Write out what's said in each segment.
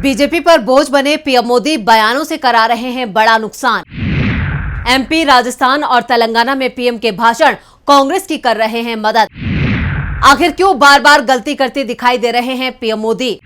BJP पर बोझ बने पीएम मोदी बयानों से करा रहे हैं बड़ा नुकसान। एमपी, राजस्थान और तेलंगाना में पीएम के भाषण कांग्रेस की कर रहे हैं मदद। आखिर क्यों बार बार गलती करते दिखाई दे रहे हैं पीएम मोदी?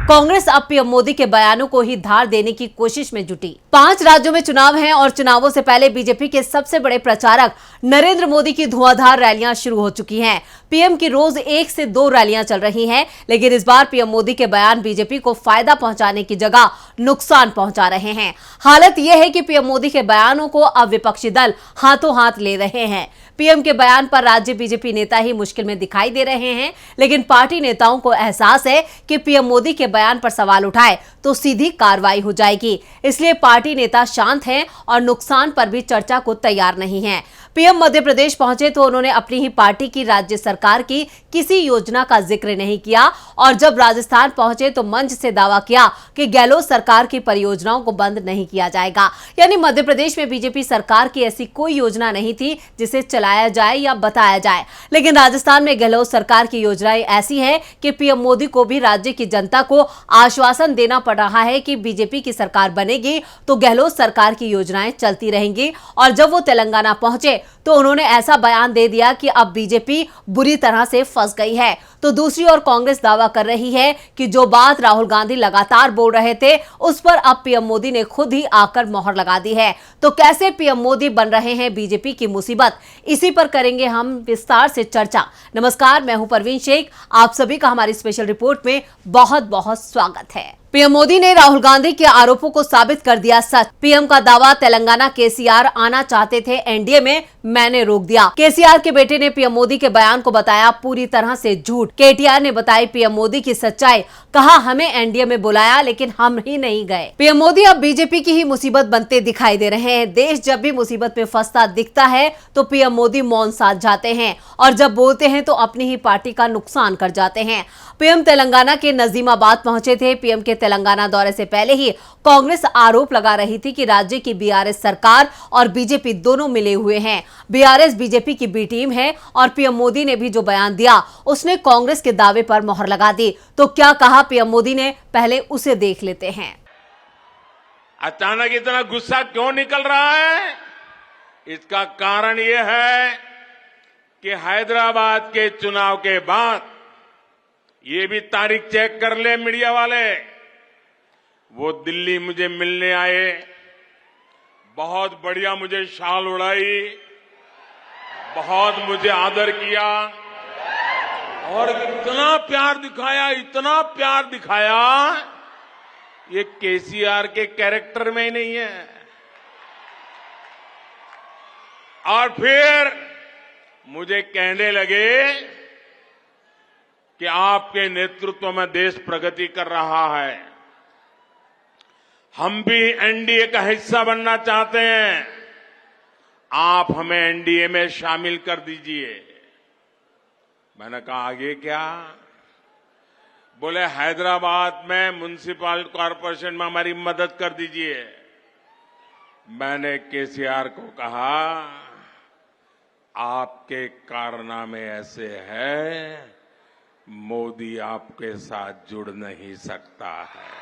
कांग्रेस अब पीएम मोदी के बयानों को ही धार देने की कोशिश में जुटी। 5 राज्यों में चुनाव हैं और चुनावों से पहले बीजेपी के सबसे बड़े प्रचारक नरेंद्र मोदी की धुआंधार रैलियां शुरू हो चुकी हैं। पीएम की रोज 1 से 2 रैलियां चल रही हैं, लेकिन इस बार पीएम मोदी के बयान बीजेपी को फायदा पहुंचाने की जगह नुकसान पहुंचा रहे हैं। हालत यह है कि पीएम मोदी के बयानों को अब विपक्षी दल हाथों हाथ ले रहे हैं। पीएम के बयान पर राज्य बीजेपी नेता ही मुश्किल में दिखाई दे रहे हैं, लेकिन पार्टी नेताओं को एहसास है कि पीएम मोदी के बयान पर सवाल उठाए तो सीधी कार्रवाई हो जाएगी। इसलिए पार्टी नेता शांत हैं और नुकसान पर भी चर्चा को तैयार नहीं हैं। पीएम मध्य प्रदेश पहुंचे तो उन्होंने अपनी ही पार्टी की राज्य सरकार की किसी योजना का जिक्र नहीं किया और जब राजस्थान पहुंचे तो मंच से दावा किया कि गहलोत सरकार की परियोजनाओं को बंद नहीं किया जाएगा। यानी मध्य प्रदेश में बीजेपी सरकार की ऐसी कोई योजना नहीं थी जिसे चलाया जाए या बताया जाए, लेकिन राजस्थान में गहलोत सरकार की योजनाएं ऐसी हैं कि पीएम मोदी को भी राज्य की जनता को आश्वासन देना पड़ रहा है कि बीजेपी की सरकार बनेगी तो गहलोत सरकार की योजनाएं चलती रहेंगी। और जब वो तेलंगाना पहुंचे तो उन्होंने ऐसा बयान दे दिया कि अब बीजेपी बुरी तरह से फंस गई है। तो दूसरी ओर कांग्रेस दावा कर रही है कि जो बात राहुल गांधी लगातार बोल रहे थे उस पर अब पीएम मोदी ने खुद ही आकर मोहर लगा दी है। तो कैसे पीएम मोदी बन रहे हैं बीजेपी की मुसीबत, इसी पर करेंगे हम विस्तार से चर्चा। नमस्कार, मैं हूं परवीन शेख, आप सभी का हमारी स्पेशल रिपोर्ट में बहुत बहुत स्वागत है। पीएम मोदी ने राहुल गांधी के आरोपों को साबित कर दिया सच। पीएम का दावा, तेलंगाना केसीआर आना चाहते थे एनडीए में, मैंने रोक दिया। केसीआर के बेटे ने पीएम मोदी के बयान को बताया पूरी तरह से झूठ। केटीआर ने बताई पीएम मोदी की सच्चाई, कहा हमें एनडीए में बुलाया लेकिन हम ही नहीं गए। पीएम मोदी अब बीजेपी की ही मुसीबत बनते दिखाई दे रहे हैं। देश जब भी मुसीबत में फंसता दिखता है तो पीएम मोदी मौन साध जाते हैं और जब बोलते हैं तो अपनी ही पार्टी का नुकसान कर जाते हैं। पीएम तेलंगाना के नजीमाबाद पहुंचे थे। पीएम के तेलंगाना दौरे से पहले ही कांग्रेस आरोप लगा रही थी कि राज्य की बीआरएस सरकार और बीजेपी दोनों मिले हुए हैं। बीआरएस बीजेपी की बी टीम है और पीएम मोदी ने भी जो बयान दिया उसने कांग्रेस के दावे पर मोहर लगा दी। तो क्या कहा पीएम मोदी ने, पहले उसे देख लेते हैं। अचानक इतना गुस्सा क्यों निकल रहा है? इसका कारण यह है कि हैदराबाद के चुनाव के बाद, ये भी तारीख चेक कर ले मीडिया वाले, वो दिल्ली मुझे मिलने आए, बहुत बढ़िया मुझे शाल उड़ाई, बहुत मुझे आदर किया और इतना प्यार दिखाया, ये केसीआर के कैरेक्टर में ही नहीं है। और फिर मुझे कहने लगे कि आपके नेतृत्व में देश प्रगति कर रहा है, हम भी एनडीए का हिस्सा बनना चाहते हैं, आप हमें एनडीए में शामिल कर दीजिए। मैंने कहा आगे क्या? बोले हैदराबाद में म्युनिसिपल कॉरपोरेशन में हमारी मदद कर दीजिए। मैंने केसीआर को कहा आपके कारनामे ऐसे हैं, मोदी आपके साथ जुड़ नहीं सकता है।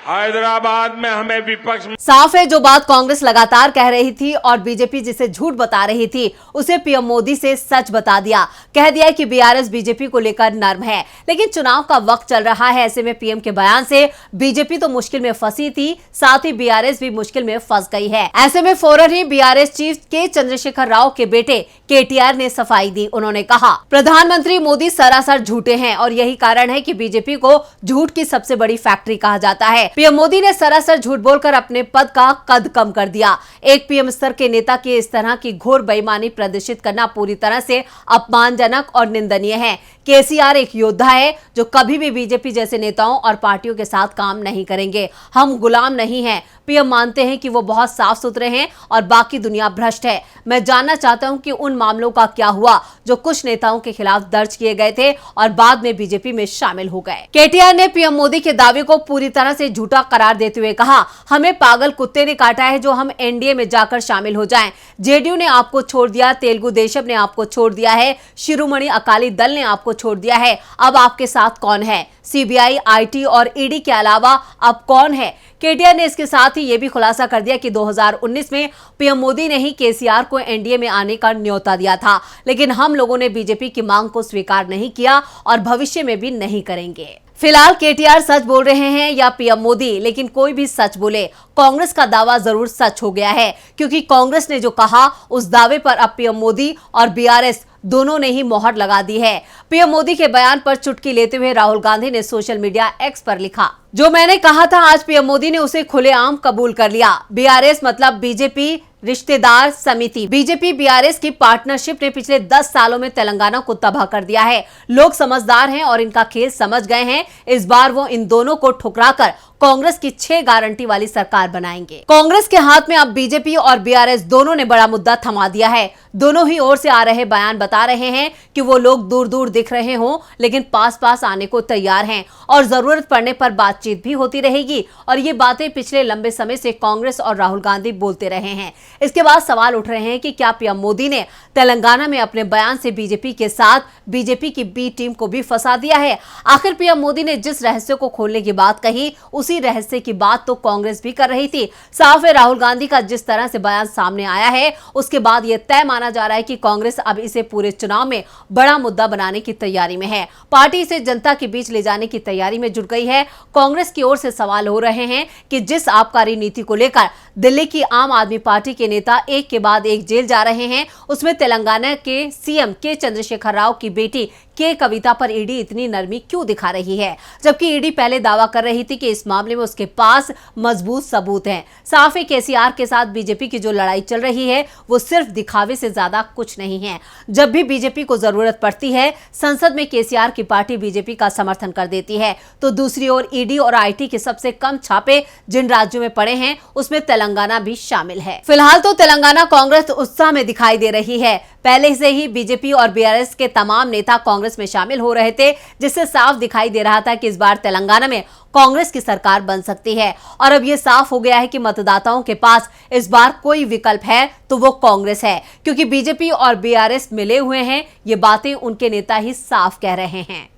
हैदराबाद में हमें विपक्ष साफ है, जो बात कांग्रेस लगातार कह रही थी और बीजेपी जिसे झूठ बता रही थी उसे पीएम मोदी से सच बता दिया। कह दिया कि बीआरएस बीजेपी को लेकर नर्म है, लेकिन चुनाव का वक्त चल रहा है। ऐसे में पीएम के बयान से बीजेपी तो मुश्किल में फंसी थी, साथ ही बीआरएस भी मुश्किल में फंस गई है। ऐसे में फौरन ही बीआरएस चीफ के चंद्रशेखर राव के बेटे केटीआर ने सफाई दी। उन्होंने कहा प्रधानमंत्री मोदी सरासर झूठे हैं और यही कारण है कि बीजेपी को झूठ की सबसे बड़ी फैक्ट्री कहा जाता है। पीएम मोदी ने सरासर झूठ बोलकर अपने पद का कद कम कर दिया। एक पीएम स्तर के नेता की इस तरह की घोर बेईमानी प्रदर्शित करना पूरी तरह से अपमानजनक और निंदनीय है। केसीआर एक योद्धा है जो कभी भी बीजेपी जैसे नेताओं और पार्टियों के साथ काम नहीं करेंगे। हम गुलाम नहीं हैं। पीएम मानते हैं कि वो बहुत साफ सुथरे हैं और बाकी दुनिया भ्रष्ट है। मैं जानना चाहता हूं कि उन मामलों का क्या हुआ जो कुछ नेताओं के खिलाफ दर्ज किए गए थे और बाद में बीजेपी में शामिल हो गए। केटीआर ने पीएम मोदी के दावे को पूरी तरह से झूठा करार देते हुए कहा, हमें पागल कुत्ते ने काटा है जो हम एनडीए में जाकर शामिल हो जाएं। जेडीयू ने आपको छोड़ दिया, तेलुगु देशम ने आपको छोड़ दिया है, शिरोमणि अकाली दल ने आपको छोड़ दिया है। अब आपके साथ कौन है? सीबीआई, आईटी और ईडी के अलावा अब कौन है? केटीआर ने इसके साथ ही यह भी खुलासा कर दिया कि 2019 में पीएम मोदी ने ही केसीआर को एनडीए में आने का न्योता दिया था, लेकिन हम लोगों ने बीजेपी की मांग को स्वीकार नहीं किया और भविष्य में भी नहीं करेंगे। फिलहाल केटीआर सच बोल रहे हैं या पीएम मोदी, लेकिन कोई भी सच बोले, कांग्रेस का दावा जरूर सच हो गया है, क्योंकि कांग्रेस ने जो कहा उस दावे पर अब पीएम मोदी और बीआरएस दोनों ने ही मोहर लगा दी है। पीएम मोदी के बयान पर चुटकी लेते हुए राहुल गांधी ने सोशल मीडिया एक्स पर लिखा, जो मैंने कहा था आज पीएम मोदी ने उसे खुलेआम कबूल कर लिया। बीआरएस मतलब बीजेपी रिश्तेदार समिति। बीजेपी बीआरएस की पार्टनरशिप ने पिछले 10 सालों में तेलंगाना को तबाह कर दिया है। लोग समझदार हैं और इनका खेल समझ गए हैं। इस बार वो इन दोनों को ठुकराकर कांग्रेस की 6 गारंटी वाली सरकार बनाएंगे। कांग्रेस के हाथ में अब बीजेपी और बीआरएस दोनों ने बड़ा मुद्दा थमा दिया है। दोनों ही ओर से आ रहे बयान बता रहे हैं कि वो लोग दूर दूर दिख रहे हों, लेकिन पास पास आने को तैयार हैं और जरूरत पड़ने पर बातचीत भी होती रहेगी। और ये बातें पिछले लंबे समय से कांग्रेस और राहुल गांधी बोलते रहे हैं। इसके बाद सवाल उठ रहे हैं कि क्या पीएम मोदी ने तेलंगाना में अपने बयान से बीजेपी के साथ बीजेपी की बी टीम को भी फंसा दिया है? आखिर पीएम मोदी ने जिस रहस्य को खोलने की बात कही, उसी रहस्य की बात तो कांग्रेस भी कर रही थी। साफ है, राहुल गांधी का जिस तरह से बयान सामने आया है, उसके बाद यह तय माना जा रहा है कि कांग्रेस अब इसे पूरे चुनाव में बड़ा मुद्दा बनाने की तैयारी में है। पार्टी इसे जनता के बीच ले जाने की तैयारी में जुट गई है। कांग्रेस की ओर से सवाल हो रहे हैं कि जिस आबकारी नीति को लेकर दिल्ली की आम आदमी पार्टी के नेता एक के बाद एक जेल जा रहे हैं, उसमें तेलंगाना के सीएम के चंद्रशेखर राव की बेटी के कविता पर ईडी इतनी नरमी क्यों दिखा रही है, जबकि ईडी पहले दावा कर रही थी कि इस मामले में उसके पास मजबूत सबूत हैं। साफ है, केसीआर के साथ बीजेपी की जो लड़ाई चल रही है वो सिर्फ दिखावे से ज्यादा कुछ नहीं है। जब भी बीजेपी को जरूरत पड़ती है, संसद में केसीआर की पार्टी बीजेपी का समर्थन कर देती है, तो दूसरी ओर ईडी और आईटी के सबसे कम छापे जिन राज्यों में पड़े हैं उसमें तेलंगाना भी शामिल है। फिलहाल तो तेलंगाना कांग्रेस उत्साह में दिखाई दे रही है। पहले से ही बीजेपी और बीआरएस के तमाम नेता कांग्रेस में शामिल हो रहे थे, जिससे साफ दिखाई दे रहा था कि इस बार तेलंगाना में कांग्रेस की सरकार बन सकती है। और अब यह साफ हो गया है कि मतदाताओं के पास इस बार कोई विकल्प है तो वो कांग्रेस है, क्योंकि बीजेपी और बीआरएस मिले हुए हैं। ये बातें उनके नेता ही साफ कह रहे हैं।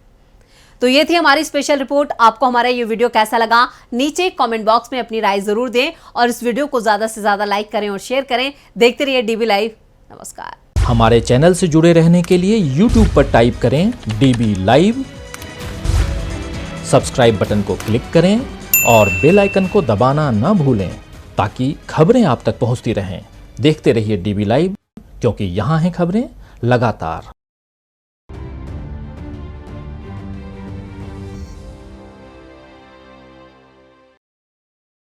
तो ये थी हमारी स्पेशल रिपोर्ट। आपको हमारा ये वीडियो कैसा लगा, नीचे कमेंट बॉक्स में अपनी राय जरूर दें और इस वीडियो को ज्यादा से ज्यादा लाइक करें और शेयर करें। देखते रहिए डीबी लाइव। नमस्कार। हमारे चैनल से जुड़े रहने के लिए YouTube पर टाइप करें डीबी लाइव, सब्सक्राइब बटन को क्लिक करें और बेल आइकन को दबाना न भूलें ताकि खबरें आप तक पहुंचती रहें। देखते रहिए डीबी लाइव, क्योंकि यहाँ हैं खबरें लगातार।